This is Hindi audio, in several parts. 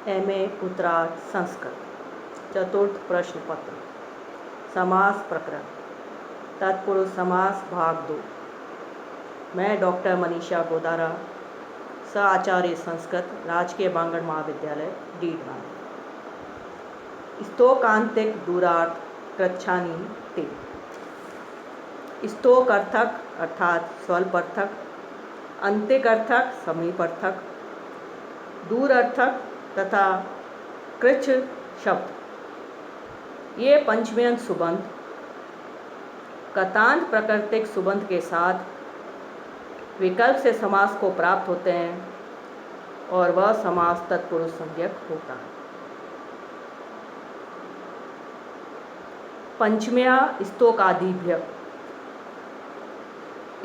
MA उत्तरार्ध संस्कृत चतुर्थ प्रश्न पत्र समास प्रकरण तत्पुरुष समास भाग 2। मैं डॉक्टर मनीषा गोदारा सह आचार्य संस्कृत राजकीय बांगड़ महाविद्यालय डीडवान। स्तोकांतिक दूरार्थ कृच्छानी ते। स्तोक अर्थक अर्थात स्वल्प अर्थक, अंतिक अर्थक समीप अर्थक, दूर अर्थक तथा कृच्छ शब्द ये पंचम्यंत सुबंत कतांत प्राकृतिक सुबंत के साथ विकल्प से समास को प्राप्त होते हैं और वह समास तत्पुरुष संज्ञक होता है। पंचम्या स्तोकादिभ्य,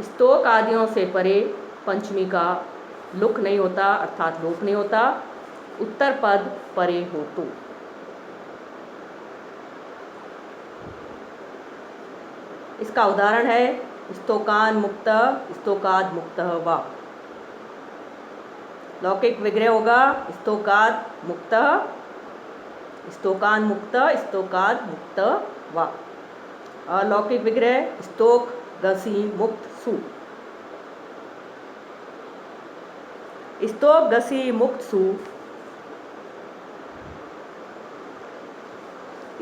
स्तोक आदियों से परे पंचमी का लुक नहीं होता अर्थात लोप नहीं होता, उत्तर पद परे हो तो। इसका उदाहरण है स्तोकान मुक्त स्तोकाद मुक्त वा। लौकिक विग्रह होगा स्तोकाद मुक्त स्तोकान मुक्त स्तोकाद मुक्त वा। अलौकिक विग्रह स्तोक गसी मुक्त सु। स्तोक गसी मुक्त सु,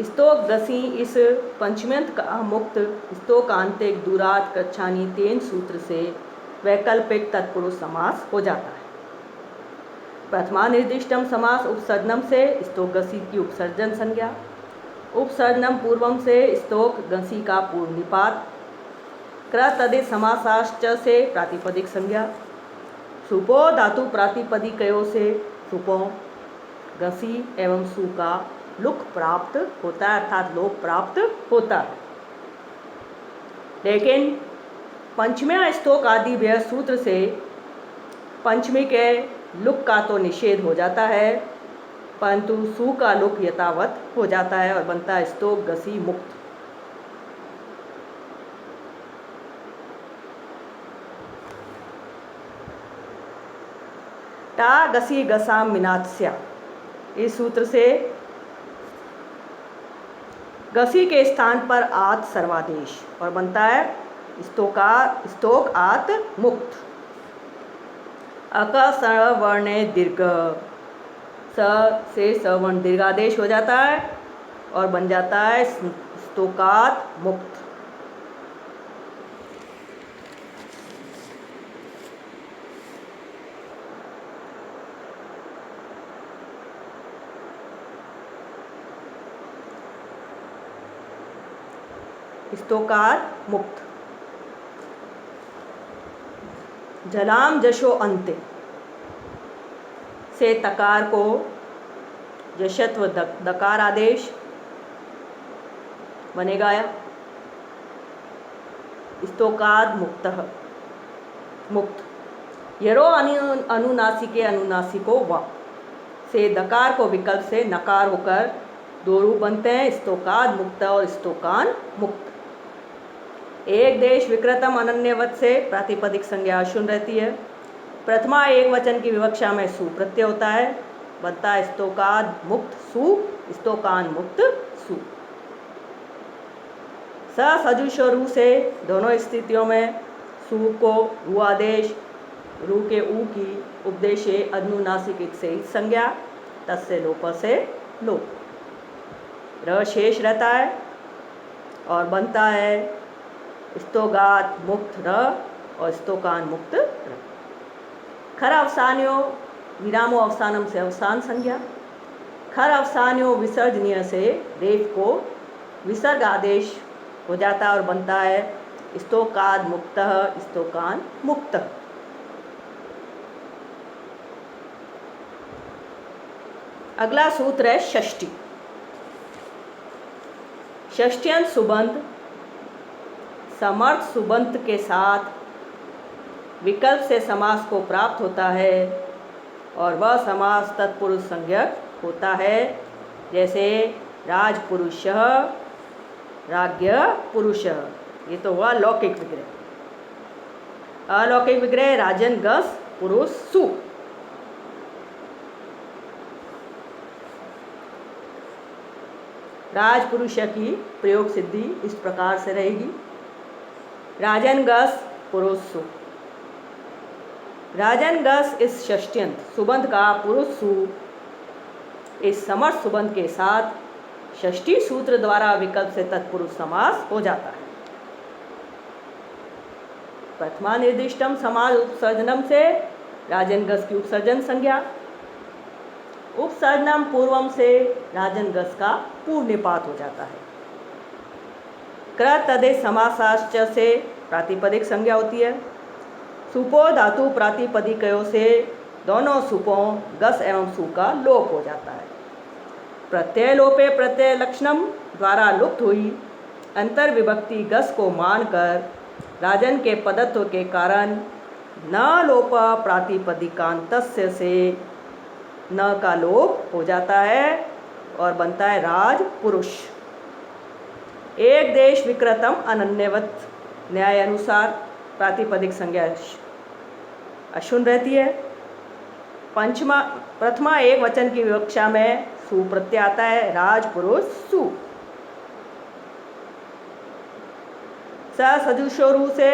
स्तोक गसी इस पंचम्यंत का मुक्त स्तोकांतिक दूरार्थ कृच्छानी तेन सूत्र से वैकल्पिक तत्पुरुष समास हो जाता है। प्रथमा निर्दिष्टम समास उपसर्जनम से स्तोक गसी की उपसर्जन संज्ञा, उपसर्जनम पूर्वम से स्तोक गसी का पूर्व निपात, कृतदित समासाश्च से प्रातिपदिक संज्ञा, सुपो धातु प्रातिपदिकयों से सुपो गसी एवं सु का लुक प्राप्त होता है अर्थात लोप प्राप्त होता है। लेकिन पंचम्या स्तोक आदि व्यय सूत्र से पंचमी के लुक का तो निषेध हो जाता है, परंतु सु का लुक यथावत हो जाता है और बनता है स्तोक गसी मुक्त। टा गसी गसाम मिनात्स्या, इस सूत्र से गसी के स्थान पर आत सर्वादेश और बनता है स्तोक आत मुक्त। अक सवर्ण दीर्घ, स से सवर्ण दीर्घादेश हो जाता है और बन जाता है स्तोकात मुक्त। स्तोकार मुक्त। जलाम जशो अंत्य से तकार को जशत्व दकार आदेश बनेगा स्तोकाद मुक्त मुक्त। यरो अनुनासिके अनुनासिको व से दकार को विकल्प से नकार होकर दो रूप बनते हैं स्तोकाद मुक्त और स्तोकान मुक्त। एक देश विकृतम अनन्यवत से प्रातिपदिक संज्ञा शून्य रहती है। प्रथमा एक वचन की विवक्षा में सु प्रत्यय होता है, बनता है स्तोकाद मुक्त सु स्तोकान मुक्त सु। स सजुष और रू से दोनों स्थितियों में सु को रू आदेश, रू के ऊ की उपदेशे अनुनासिक से संज्ञा, तस्य लोप से लोप। र शेष रहता है और बनता है स्तोगात मुक्त र और स्तोकान मुक्त र। खर अवसान्यो विरामो अवसानम से अवसान संज्ञा, खर अवसान्यो विसर्जनीय से रेफ को विसर्ग आदेश हो जाता है और बनता है स्तोकाद मुक्त स्तोकान मुक्त। अगला सूत्र है षष्ठी। षष्ठ्यंत सुबंत समर्थ सुबंत के साथ विकल्प से समास को प्राप्त होता है और वह समास तत्पुरुष संज्ञक होता है। जैसे राजपुरुषः राज्ञ पुरुषः, ये तो हुआ लौकिक विग्रह। अलौकिक विग्रह राजन गस पुरुष सु। राजपुरुष की प्रयोग सिद्धि इस प्रकार से रहेगी। राजन गस पुरुष सु। राजन गस इस षष्ट्यंत सुबंध का पुरुष सु इस समर्थ सुबंध के साथ षष्ठी सूत्र द्वारा विकल्प से तत्पुरुष समास हो जाता है। प्रथमा निर्दिष्टम समास उपसर्जनम से राजनगस की उपसर्जन संज्ञा, उपसर्जनम पूर्वम से राजनगस का पूर्व निपात हो जाता है। क्र तदेश समासाश्च से प्रातिपदिक संज्ञा होती है। सुपो धातु प्रातिपदिकयों से दोनों सुपों गस एवं सु का लोप हो जाता है। प्रत्यय लोपे प्रत्यय लक्षणम द्वारा लुप्त हुई अंतर विभक्ति गस को मानकर राजन के पदत्व के कारण न लोप प्रातिपदिकांतस्य से न का लोप हो जाता है और बनता है राज पुरुष। एक देश विकृतम अनन्यवत न्याय अनुसार प्रातिपदिक संज्ञा अशुन रहती है। प्रथमा एक वचन की विवक्षा में सु प्रत्यय आता है, राज पुरुष सु। स सजुषो रु से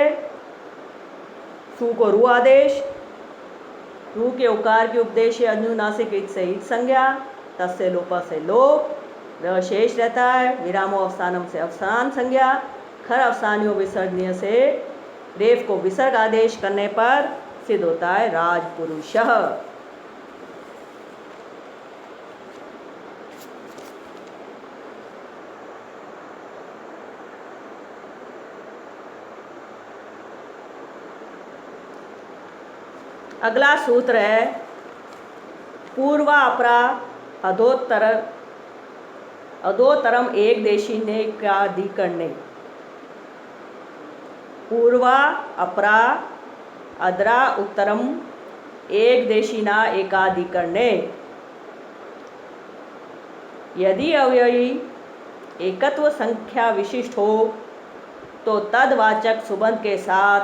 सु को रु आदेश, रु के उकार के उपदेश अनुनासिक इत से इत संज्ञा, तस्य लोप से लोप, र शेष रहता है, विरामो अवसानम से अवसान संज्ञा, खर अवसानियों विसर्जनीय से रेफ को विसर्ग आदेश करने पर सिद्ध होता है राजपुरुषः। अगला सूत्र है पूर्वा अपरा अधोतरम एक देशी ने काधिकरणे। पूर्वा अपरा अद्रा उत्तरम एक देशीना एकाधिकरणे। यदि अव्ययी एकत्व संख्या विशिष्ट हो तो तदवाचक सुबंध के साथ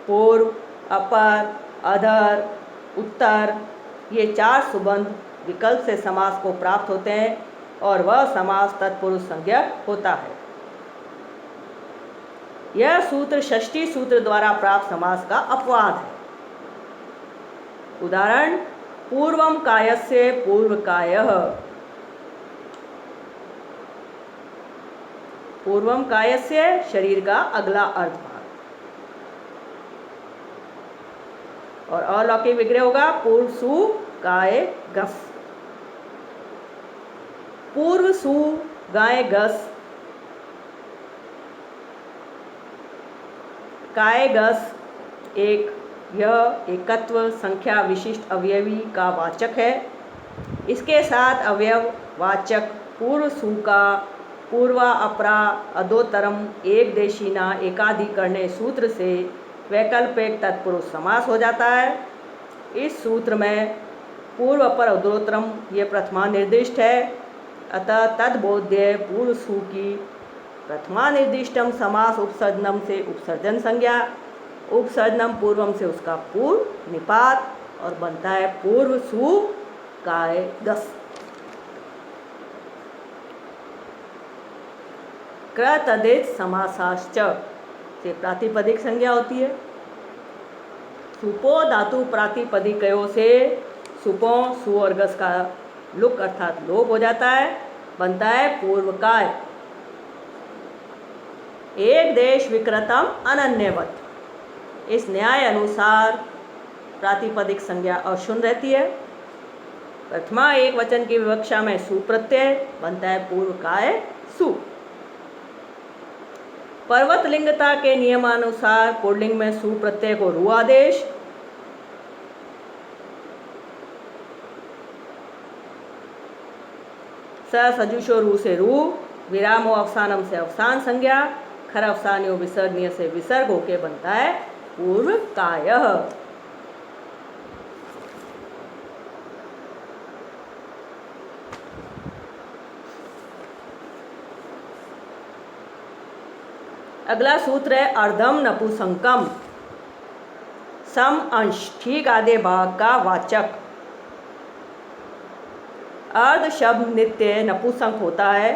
पूर्व, अपर, अधर, उत्तर ये चार सुबंध विकल्प से समास को प्राप्त होते हैं और वह समास तत्पुरुष संज्ञक होता है। यह सूत्र षष्ठी सूत्र द्वारा प्राप्त समास का अपवाद है। उदाहरण पूर्वम कायस्य पूर्वकायः। पूर्वम कायस्य शरीर का अगला अर्ध भाग, और अलौकिक विग्रह होगा पूर्व सु गाय गस। पूर्व सु गाय गस, काय गस यह एकत्व संख्या विशिष्ट अवयवी का वाचक है। इसके साथ अवयव वाचक पूर्व सु का पूर्वा अपरा अधोतरम एक देशीना एकाधिकरणे सूत्र से वैकल्पिक तत्पुरुष समास हो जाता है। इस सूत्र में पूर्व अपर अधोतरम ये प्रथमा निर्दिष्ट है, अतः तद्बोध्य पूर्व सु की प्रथमा निर्दिष्टम समास उपसर्जनम से उपसर्जन संज्ञा, उपसर्जनम पूर्वम से उसका पूर्व निपात और बनता है पूर्व सु काय गस। क्र तदित समासाश्च से प्रातिपदिक संज्ञा होती है। सुपो धातु प्रातिपदिकयों से सुपों सु और गस का लुक अर्थात लोप हो जाता है, बनता है पूर्वकाय। एक देश विकृतम अनन्यवत, इस न्याय अनुसार प्रातिपदिक संज्ञा अशुन रहती है। प्रथमा एक वचन की विवक्षा में सु प्रत्यय, बनता है पूर्वकाय सु। पर्वत लिंगता के नियमानुसार पुल्लिंग में सु प्रत्यय को रु आदेश, सजुषो रु से रु, विरामो अवसानम से अवसान संज्ञा, खर अवसानियों विसर्जनीय से विसर्ग होके बनता है पूर्वकायः। अगला सूत्र है अर्धम नपुंसकम। सम अंश ठीक आधे भाग का वाचक। अर्ध शब्द नित्य नपुंसक होता है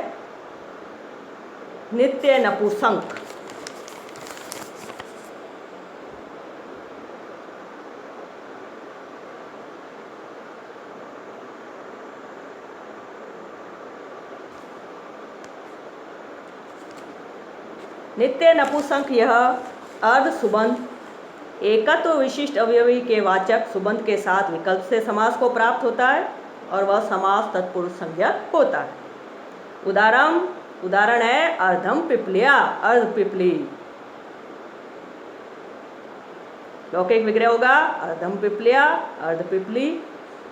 नित्य नपुंसक। नित्य नपुंसक यह अर्ध सुबंध एकत्व विशिष्ट अवयवी के वाचक सुबंध के साथ विकल्प से समास को प्राप्त होता है और वह समास तत्पुरुष संज्ञक होता है। उदाहरण है अर्धम पिपलिया, अर्ध पिपली। लौकिक विग्रह होगा अर्धम पिपलिया, अर्ध पिपली।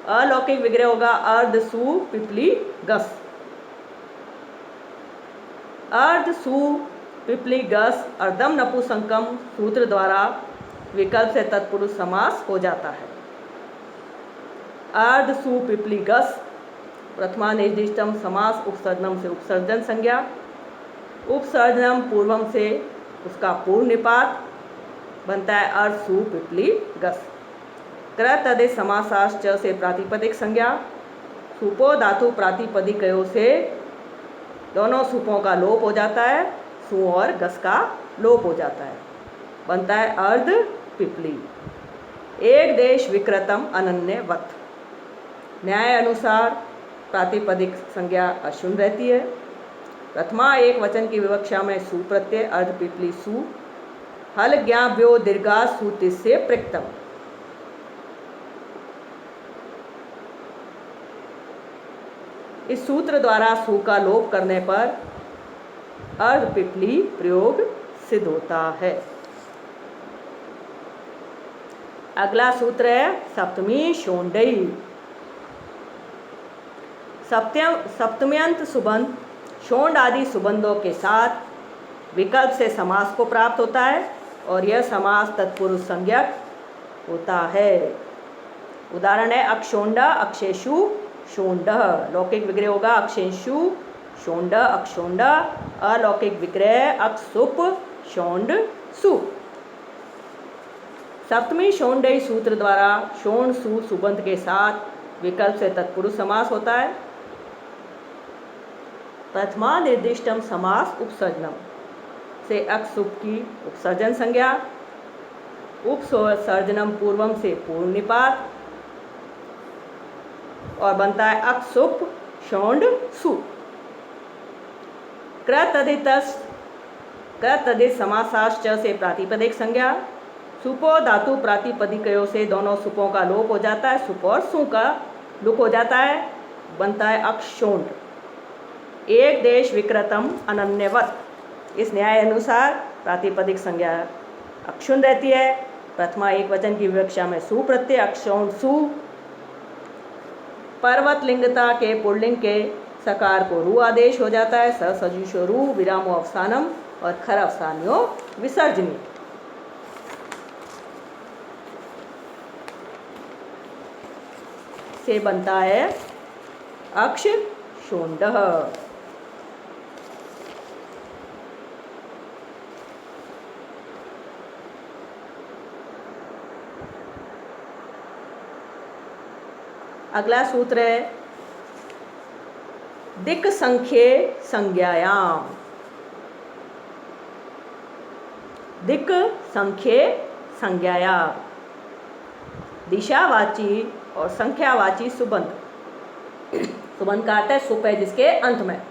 अलौकिक विग्रह होगा अर्ध सु पिपली गस। अर्ध सु पिपली गस अर्धम नपुंसकम सूत्र द्वारा विकल्प से तत्पुरुष समास हो जाता है। अर्ध सु पिपली गस प्रथमा निर्दिष्टम समास उपसर्जनम से उपसर्जन संज्ञा, उपसर्जनम पूर्वम से उसका पूर्व निपात बनता है अर्ध सु पिपली गस। कृ तदे समासाश्च से प्रातिपदिक संज्ञा, सुपो धातु प्रातिपदिकयो से दोनों सुपों का लोप हो जाता है, सु और गस का लोप हो जाता है, बनता है अर्ध पिपली। एक देश विकृतम अनन्यवत। न्याय अनुसार प्रातिपदिक संज्ञा अशुन रहती है। प्रथमा एक वचन की विवक्षा में सु प्रत्यय अर्ध पिपली सु, हल ज्ञाव्यो दीर्घा सूत्र से प्रक्तम। इस सूत्र द्वारा सु का लोप करने पर अर्ध पिपली प्रयोग सिद्ध होता है। अगला सूत्र है सप्तमी शोंडई। सप्तम्यंत सुबंध शोंड आदि सुबंधों के साथ विकल्प से समास को प्राप्त होता है और यह समास तत्पुरुष संज्ञक होता है। उदाहरण है अक्षोंड अक्षेषु शोंड। लौकिक विग्रह होगा अक्षेषु शोंड अक्षोंड। अलौकिक विग्रह अक्षुप शोंड सु। सप्तमी शोंडई सूत्र द्वारा शोंड सु सुबंध के साथ विकल्प से तत्पुरुष समास होता है। प्रथमा निर्दिष्टम समास उपसर्जनम से अक्षुप की उपसर्जन संज्ञा, उपसर्जनम पूर्वम से पूर्व निपात और बनता है अक्षुप शोंड सु। कृतदित समासाश्च से प्रातिपदिक संज्ञा, सुपो धातु प्रातिपदिकयो से दोनों सुपों का लोप हो जाता है, सुप और सु का लुक हो जाता है, बनता है अक्षोंड। एक देश विकृतम अनन्यवत। इस न्याय अनुसार प्रातिपदिक संज्ञा अक्षुण रहती है। प्रथमा एक वचन की विवक्षा में सु प्रत्यय अक्षौण सु। पर्वत लिंगता के पुल्लिंग के सकार को रु आदेश हो जाता है, स सजुषो रु विरामो अवसानम और खर अवसान्यो विसर्जनी। से बनता है अक्ष शोंड। अगला सूत्र है दिक् संख्ये संज्ञायाम। दिक् संख्ये संज्ञायाम दिशावाची और संख्यावाची सुबंध। सुबंध का अर्थ है सुप है जिसके अंत में।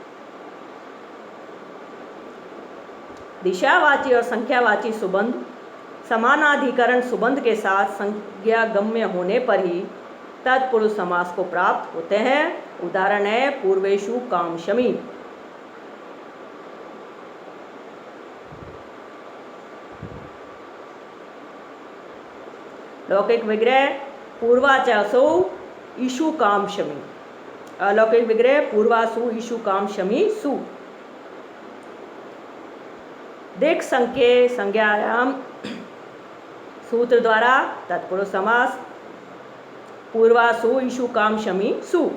दिशावाची और संख्यावाची सुबंध समानाधिकरण सुबंध के साथ संज्ञा गम्य होने पर ही तत्पुरुष समास को प्राप्त होते हैं। उदाहरण है पूर्वेषु कामशमी। लौकिक विग्रह पूर्वाचासो ईशु कामशमी। अलौकिक विग्रह पूर्वासु ईशु कामशमी सु। दिक् संख्ये संज्ञायाम सूत्र द्वारा तत्पुरुष समास पूर्वासु ईशु कामशमी सु।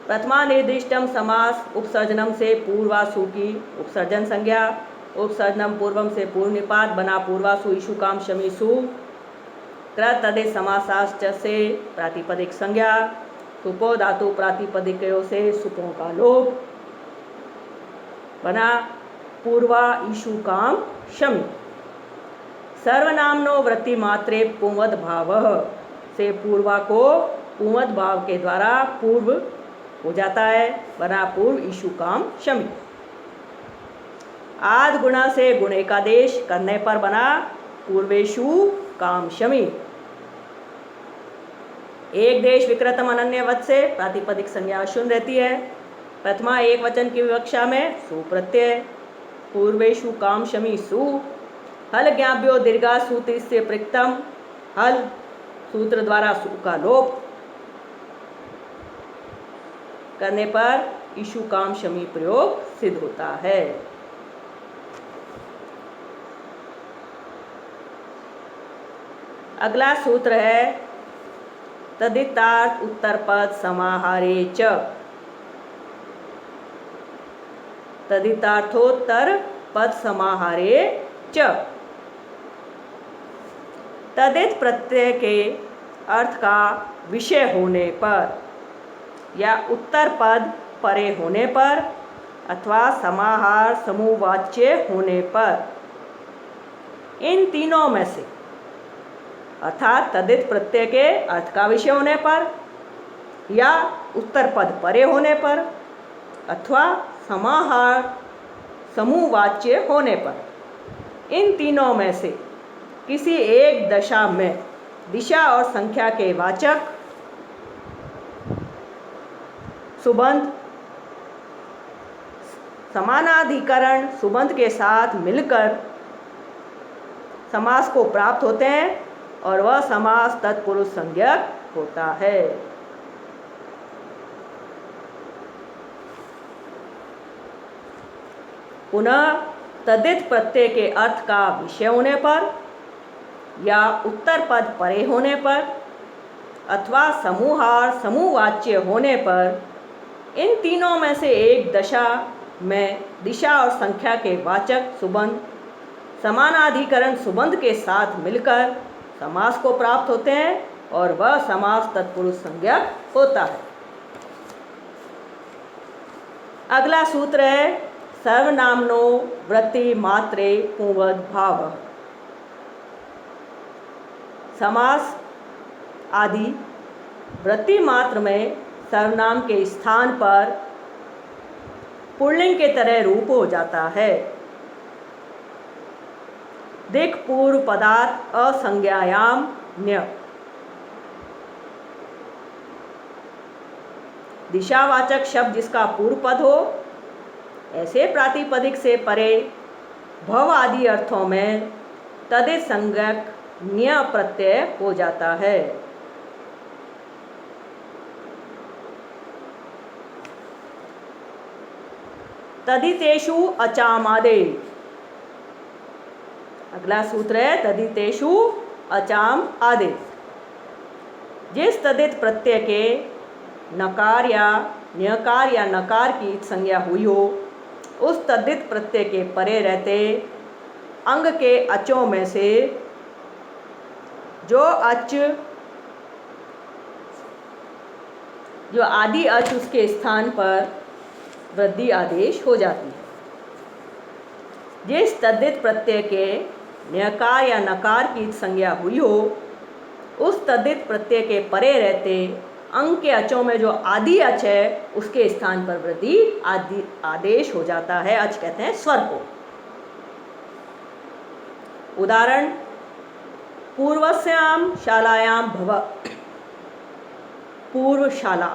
प्रथमा निर्दिष्टम समास उपसर्जनम से पूर्वासु की उपसर्जन संज्ञा, उपसर्जनम पूर्वम से पूर्व निपात बना पूर्वासु ईशु कामशमी सु। कृतदे समासाश्च से प्रातिपदिक संज्ञा, सुपो धातु प्रातिपदिकयो से सुपों का लोप बना पूर्वा ईशु काम शमी। सर्वनामनो वृत्ति मात्रे पुंवद भाव से पूर्वा को पुंवद भाव के द्वारा पूर्व हो जाता है, बना पूर्व ईशु काम शमी। आद गुणा से गुण एकादेश करने पर बना पूर्वेशु काम शमी। एक देश विकृतम अनन्यवत से प्रातिपदिक संज्ञा शून्य रहती है। प्रथमा एक वचन की विवक्षा में सु प्रत्यय, पूर्वेशु काम शमी सु। हल ज्ञाभ्यो दीर्घा सूत्र से प्रक्तम, हल सूत्र द्वारा सु का लोप करने पर ईशु काम शमी प्रयोग सिद्ध होता है। अगला सूत्र है तदितार्थ उत्तर पद समाहारे च। तदितार्थोत्तर पद समाहारे च। तदित प्रत्यय के अर्थ का विषय होने पर या उत्तर पद परे होने पर अथवा समाहार समूहवाच्य होने पर, इन तीनों में से अर्थात तदित प्रत्यय के अर्थ का विषय होने पर या उत्तर पद परे होने पर अथवा समाहार समूहवाच्य होने पर, इन तीनों में से किसी एक दशा में दिशा और संख्या के वाचक सुबंध समानाधिकरण सुबंध के साथ मिलकर समास को प्राप्त होते हैं और वह समास तत्पुरुष संज्ञक होता है। पुनः तदित प्रत्यय के अर्थ का विषय होने पर या उत्तर पद परे होने पर अथवा समूहार समूहवाच्य होने पर, इन तीनों में से एक दशा में दिशा और संख्या के वाचक सुबंध समानाधिकरण सुबंध के साथ मिलकर समास को प्राप्त होते हैं और वह समास तत्पुरुष संज्ञक होता है। अगला सूत्र है सर्वनामनो वृत्ति मात्रे पुंवद भाव। समास आदि वृत्ति मात्र में सर्वनाम के स्थान पर पुल्लिंग के तरह रूप हो जाता है। दिक् पूर्व पदार्थ असंज्ञायाम न्य। दिशावाचक शब्द जिसका पूर्व पद हो, ऐसे प्रातिपदिक से परे भव आदि अर्थों में तदित संज्ञक न्य प्रत्यय हो जाता है। तदितेषु अचामादे। अगला सूत्र है तदितेषु अचाम आदेश। जिस तदित प्रत्यय के नकार या न्यकार या नकार की संज्ञा हुई हो, उस तदित प्रत्यय के परे रहते अंग के अचों में से जो आदि अच उसके स्थान पर वृद्धि आदेश हो जाती है। जिस तद्धित प्रत्यय के न्यकार या नकार की संज्ञा हुई हो, उस तद्धित प्रत्यय के परे रहते अंग के अचों में जो आदि अच है उसके स्थान पर वृद्धि आदेश हो जाता है। अच कहते हैं स्वर को। उदाहरण पूर्वस्याम शालायाम भव। पूर्व शाला।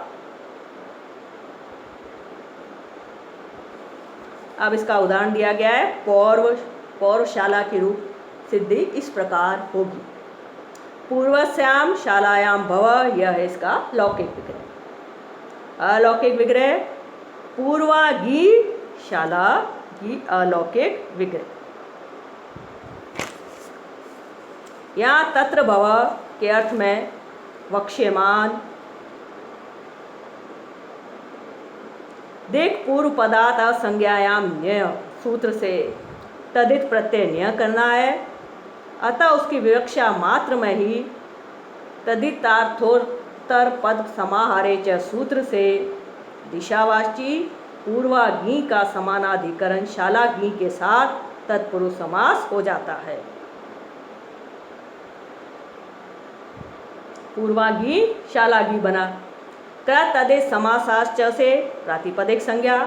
अब इसका उदाहरण दिया गया है। पौर्वशाला की रूप सिद्धि इस प्रकार होगी। पूर्वस्याम शालायाम भव, यह है इसका लौकिक विग्रह। अलौकिक विग्रह पूर्वागी शाला की अलौकिक विग्रह। यहाँ तत्र भव के अर्थ में वक्ष्यमान। देख पूर्व पदार्थ असंज्ञायाम न्यय सूत्र से तदित प्रत्यय न्यय करना है, अतः उसकी विवक्षा मात्र में ही तदितार्थोत्तर पद समाहारे च सूत्र से दिशावाची पूर्वाग्नि का समानाधिकरण शालाग्नि के साथ तत्पुरुष समास हो जाता है। पूर्वाग्नि शालाग्नि बना। कृत तदेश समासाश्च से प्रातिपदिक संज्ञा।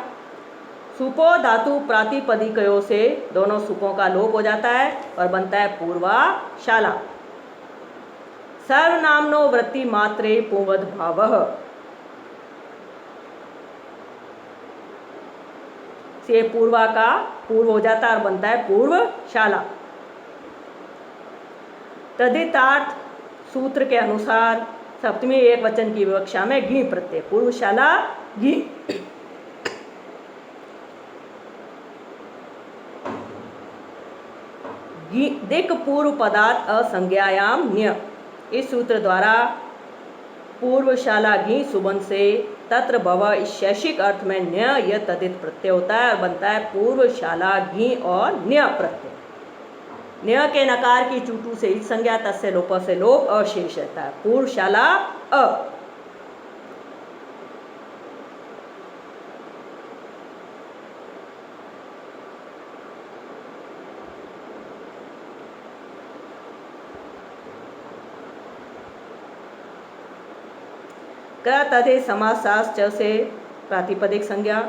सुपो धातु प्रातिपदिकयों से दोनों सुपों का लोप हो जाता है और बनता है पूर्वा शाला। सर्वनामनो वृत्ति मात्रे पुंवद भावः से पूर्वा का पूर्व हो जाता है और बनता है पूर्व शाला। तदितार्थ सूत्र के अनुसार सप्तमी एक वचन की विवक्षा में घी प्रत्यय पूर्वशाला घी। दिक् पूर्व पदार्थ असंज्ञायाम न्य। इस सूत्र द्वारा पूर्वशाला घी सुबंध से तत्र भव इस शैषिक अर्थ में न्य यह तदित प्रत्यय होता है और बनता है पूर्वशाला घी और न्य प्रत्यय। न्य के नकार की चूटू से इस संज्ञा तस्य लोप से लोप अशेष रहता है। पूर्वशाला अ। क तदे समासाश्च से प्रातिपदिक संज्ञा।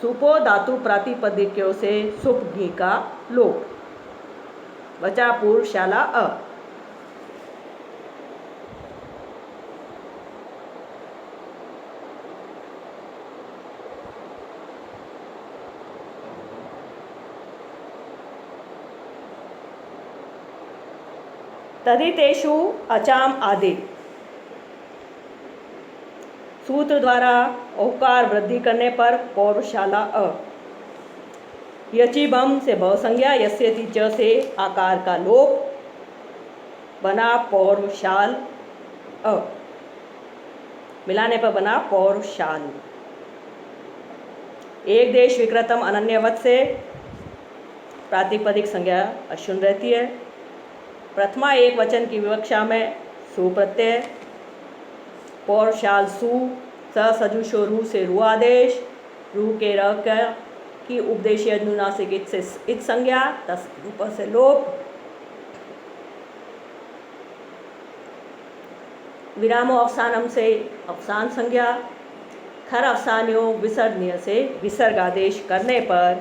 सुपो धातु प्रातिपदिकों से सुप घी का लोप। बचा पूर्वशाला अ। तदितेषु अचाम आदि। सूत्र द्वारा औकार वृद्धि करने पर पौरुषाला अ। यचिबम से भव संज्ञा यस्यति च से आकार का लोप बना पौरुषाल अ। मिलाने पर बना पौरुषाल। एक देश विकृतम अनन्यवत से प्रातिपदिक संज्ञा अशुन रहती है। प्रथमा एक वचन की विवक्षा में सु प्रत्यय। पौरुषाल सु स सजुषो रू से रू आदेश। रू के र की उपदेशीय अनुनासिक इत से इत संज्ञा तस् रूप से लोप। विरामो अवसानम से अवसान संज्ञा। खर अवसानियों विसर्जनीय से विसर्ग आदेश करने पर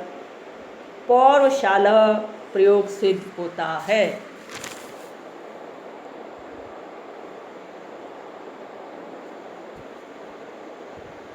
पौरुषाल प्रयोग सिद्ध होता है।